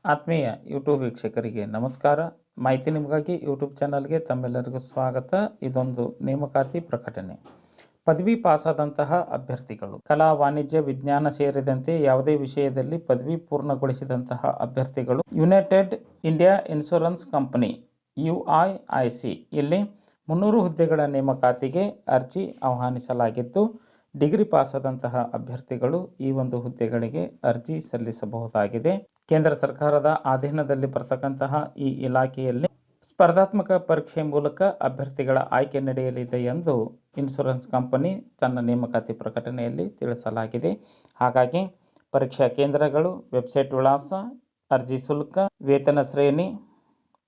ಆತ್ಮೀಯ ಯೂಟ್ಯೂಬ್ ವೀಕ್ಷಕರಿಗೆ ನಮಸ್ಕಾರ. ಮಾಹಿತಿ ನಿಮಗಾಗಿ ಯೂಟ್ಯೂಬ್ ಚಾನಲ್ಗೆ ತಮ್ಮೆಲ್ಲರಿಗೂ ಸ್ವಾಗತ. ಇದೊಂದು ನೇಮಕಾತಿ ಪ್ರಕಟಣೆ. ಪದವಿ ಪಾಸಾದಂತಹ ಅಭ್ಯರ್ಥಿಗಳು, ಕಲಾ, ವಾಣಿಜ್ಯ, ವಿಜ್ಞಾನ ಸೇರಿದಂತೆ ಯಾವುದೇ ವಿಷಯದಲ್ಲಿ ಪದವಿ ಪೂರ್ಣಗೊಳಿಸಿದಂತಹ ಅಭ್ಯರ್ಥಿಗಳು United India insurance company UIIC ಇಲ್ಲಿ 300 ಹುದ್ದೆಗಳ ನೇಮಕಾತಿಗೆ ಅರ್ಜಿ ಆಹ್ವಾನಿಸಲಾಗಿದ್ದು, ಡಿಗ್ರಿ ಪಾಸಾದಂತಹ ಅಭ್ಯರ್ಥಿಗಳು ಈ ಒಂದು ಹುದ್ದೆಗಳಿಗೆ ಅರ್ಜಿ ಸಲ್ಲಿಸಬಹುದಾಗಿದೆ. ಕೇಂದ್ರ ಸರ್ಕಾರದ ಅಧೀನದಲ್ಲಿ ಬರ್ತಕ್ಕಂತಹ ಈ ಇಲಾಖೆಯಲ್ಲಿ ಸ್ಪರ್ಧಾತ್ಮಕ ಪರೀಕ್ಷೆ ಮೂಲಕ ಅಭ್ಯರ್ಥಿಗಳ ಆಯ್ಕೆ ನಡೆಯಲಿದೆ ಎಂದು ಇನ್ಶೂರೆನ್ಸ್ ಕಂಪನಿ ತನ್ನ ನೇಮಕಾತಿ ಪ್ರಕಟಣೆಯಲ್ಲಿ ತಿಳಿಸಲಾಗಿದೆ. ಹಾಗಾಗಿ ಪರೀಕ್ಷಾ ಕೇಂದ್ರಗಳು, ವೆಬ್ಸೈಟ್ ವಿಳಾಸ, ಅರ್ಜಿ ಶುಲ್ಕ, ವೇತನ ಶ್ರೇಣಿ,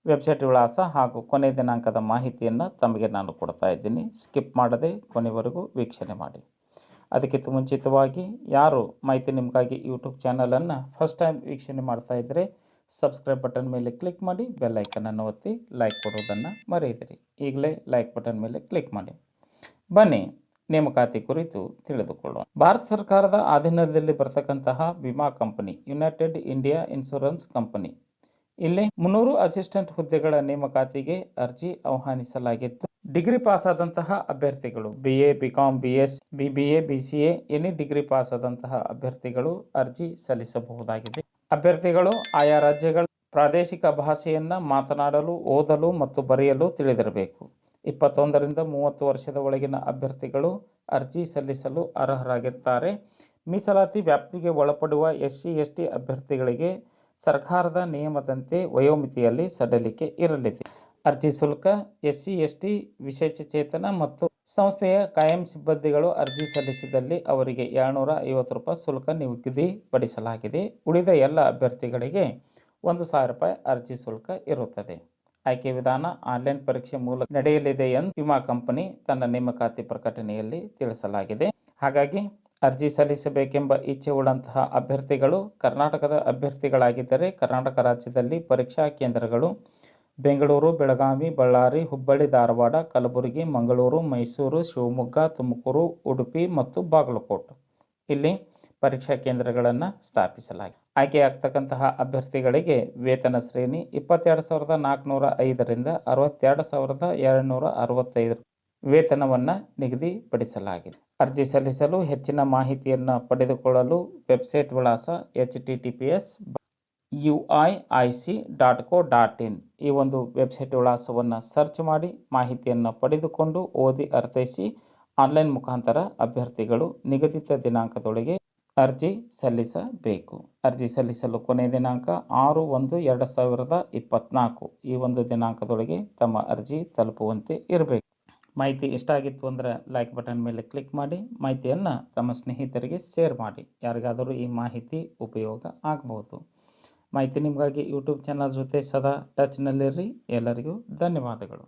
ವೆಬ್ಸೈಟ್ ವಿಳಾಸ ಹಾಗೂ ಕೊನೆ ದಿನಾಂಕದ ಮಾಹಿತಿಯನ್ನು ತಮಗೆ ನಾನು ಕೊಡ್ತಾ ಇದ್ದೀನಿ. ಸ್ಕಿಪ್ ಮಾಡದೆ ಕೊನೆವರೆಗೂ ವೀಕ್ಷಣೆ ಮಾಡಿ. ಅದಕ್ಕಿಂತ ಮುಂಚಿತವಾಗಿ ಯಾರು ಮಾಹಿತಿ ನಿಮಗಾಗಿ ಯೂಟ್ಯೂಬ್ ಚಾನಲನ್ನು ಫಸ್ಟ್ ಟೈಮ್ ವೀಕ್ಷಣೆ ಮಾಡ್ತಾ ಇದ್ದರೆ ಸಬ್ಸ್ಕ್ರೈಬ್ ಬಟನ್ ಮೇಲೆ ಕ್ಲಿಕ್ ಮಾಡಿ, ಬೆಲ್ ಐಕನನ್ನು ಒತ್ತಿ ಲೈಕ್ ಕೊಡೋದನ್ನು ಮರೆಯದಿರಿ. ಈಗಲೇ ಲೈಕ್ ಬಟನ್ ಮೇಲೆ ಕ್ಲಿಕ್ ಮಾಡಿ. ಬನ್ನಿ ನೇಮಕಾತಿ ಕುರಿತು ತಿಳಿದುಕೊಳ್ಳೋಣ. ಭಾರತ ಸರ್ಕಾರದ ಅಧೀನದಲ್ಲಿ ಬರ್ತಕ್ಕಂತಹ ವಿಮಾ company United India insurance company ಇಲ್ಲಿ 300 ಅಸಿಸ್ಟೆಂಟ್ ಹುದ್ದೆಗಳ ನೇಮಕಾತಿಗೆ ಅರ್ಜಿ ಆಹ್ವಾನಿಸಲಾಗಿತ್ತು. ಡಿಗ್ರಿ ಪಾಸಾದಂತಹ ಅಭ್ಯರ್ಥಿಗಳು, BA, BCom, BS, BBA, BCA any degree ಪಾಸಾದಂತಹ ಅಭ್ಯರ್ಥಿಗಳು ಅರ್ಜಿ ಸಲ್ಲಿಸಬಹುದಾಗಿದೆ. ಅಭ್ಯರ್ಥಿಗಳು ಆಯಾ ರಾಜ್ಯಗಳ ಪ್ರಾದೇಶಿಕ ಭಾಷೆಯನ್ನು ಮಾತನಾಡಲು, ಓದಲು ಮತ್ತು ಬರೆಯಲು ತಿಳಿದಿರಬೇಕು. 21ರಿಂದ 30 ವರ್ಷದ ಒಳಗಿನ ಅಭ್ಯರ್ಥಿಗಳು ಅರ್ಜಿ ಸಲ್ಲಿಸಲು ಅರ್ಹರಾಗಿರ್ತಾರೆ. ಮೀಸಲಾತಿ ವ್ಯಾಪ್ತಿಗೆ ಒಳಪಡುವ SC, ST ಅಭ್ಯರ್ಥಿಗಳಿಗೆ ಸರ್ಕಾರದ ನಿಯಮದಂತೆ ವಯೋಮಿತಿಯಲ್ಲಿ ಸಡಿಲಿಕೆ ಇರಲಿದೆ. ಅರ್ಜಿ ಶುಲ್ಕ SC, ST, ವಿಶೇಷಚೇತನ ಮತ್ತು ಸಂಸ್ಥೆಯ ಕಾಯಂ ಸಿಬ್ಬಂದಿಗಳು ಅರ್ಜಿ ಸಲ್ಲಿಸಿದಲ್ಲಿ ಅವರಿಗೆ 750 ರೂಪಾಯಿ ಶುಲ್ಕ ನಿಗದಿಪಡಿಸಲಾಗಿದೆ. ಉಳಿದ ಎಲ್ಲ ಅಭ್ಯರ್ಥಿಗಳಿಗೆ 1000 ರೂಪಾಯಿ ಅರ್ಜಿ ಶುಲ್ಕ ಇರುತ್ತದೆ. ಆಯ್ಕೆ ವಿಧಾನ ಆನ್ಲೈನ್ ಪರೀಕ್ಷೆ ಮೂಲಕ ನಡೆಯಲಿದೆ ಎಂದು ವಿಮಾ ಕಂಪನಿ ತನ್ನ ನೇಮಕಾತಿ ಪ್ರಕಟಣೆಯಲ್ಲಿ ತಿಳಿಸಲಾಗಿದೆ. ಹಾಗಾಗಿ ಅರ್ಜಿ ಸಲ್ಲಿಸಬೇಕೆಂಬ ಇಚ್ಛೆ ಉಳ್ಳಂತಹ ಅಭ್ಯರ್ಥಿಗಳು ಕರ್ನಾಟಕದ ಅಭ್ಯರ್ಥಿಗಳಾಗಿದ್ದರೆ ಕರ್ನಾಟಕ ರಾಜ್ಯದಲ್ಲಿ ಪರೀಕ್ಷಾ ಕೇಂದ್ರಗಳು ಬೆಂಗಳೂರು, ಬೆಳಗಾವಿ, ಬಳ್ಳಾರಿ, ಹುಬ್ಬಳ್ಳಿ, ಧಾರವಾಡ, ಕಲಬುರಗಿ, ಮಂಗಳೂರು, ಮೈಸೂರು, ಶಿವಮೊಗ್ಗ, ತುಮಕೂರು, ಉಡುಪಿ ಮತ್ತು ಬಾಗಲಕೋಟೆ ಇಲ್ಲಿ ಪರೀಕ್ಷಾ ಕೇಂದ್ರಗಳನ್ನು ಸ್ಥಾಪಿಸಲಾಗಿದೆ. ಆಯ್ಕೆಯಾಗ್ತಕ್ಕಂತಹ ಅಭ್ಯರ್ಥಿಗಳಿಗೆ ವೇತನ ಶ್ರೇಣಿ 22,405ರಿಂದ 62,265 ವೇತನವನ್ನು ನಿಗದಿಪಡಿಸಲಾಗಿದೆ. ಅರ್ಜಿ ಸಲ್ಲಿಸಲು ಹೆಚ್ಚಿನ ಮಾಹಿತಿಯನ್ನು ಪಡೆದುಕೊಳ್ಳಲು ವೆಬ್ಸೈಟ್ ವಿಳಾಸ https://uiic.co.in ಈ ಒಂದು ವೆಬ್ಸೈಟ್ ವಿಳಾಸವನ್ನು ಸರ್ಚ್ ಮಾಡಿ ಮಾಹಿತಿಯನ್ನು ಪಡೆದುಕೊಂಡು ಓದಿ ಅರ್ಥೈಸಿ ಆನ್ಲೈನ್ ಮುಖಾಂತರ ಅಭ್ಯರ್ಥಿಗಳು ನಿಗದಿತ ದಿನಾಂಕದೊಳಗೆ ಅರ್ಜಿ ಸಲ್ಲಿಸಬೇಕು. ಅರ್ಜಿ ಸಲ್ಲಿಸಲು ಕೊನೆಯ ದಿನಾಂಕ 6/1/2024 ಈ ಒಂದು ದಿನಾಂಕದೊಳಗೆ ತಮ್ಮ ಅರ್ಜಿ ತಲುಪುವಂತೆ ಇರಬೇಕು. ಮಾಹಿತಿ ಇಷ್ಟ ಆಗಿತ್ತು ಅಂದರೆ ಲೈಕ್ ಬಟನ್ ಮೇಲೆ ಕ್ಲಿಕ್ ಮಾಡಿ, ಮಾಹಿತಿಯನ್ನು ತಮ್ಮ ಸ್ನೇಹಿತರಿಗೆ ಶೇರ್ ಮಾಡಿ. ಯಾರಿಗಾದರೂ ಈ ಮಾಹಿತಿ ಉಪಯೋಗ ಆಗಬಹುದು. ಮಾಹಿತಿ ನಿಮಗಾಗಿ ಯೂಟ್ಯೂಬ್ ಚಾನಲ್ ಜೊತೆ ಸದಾ ಟಚ್ನಲ್ಲಿರ್ರಿ. ಎಲ್ಲರಿಗೂ ಧನ್ಯವಾದಗಳು.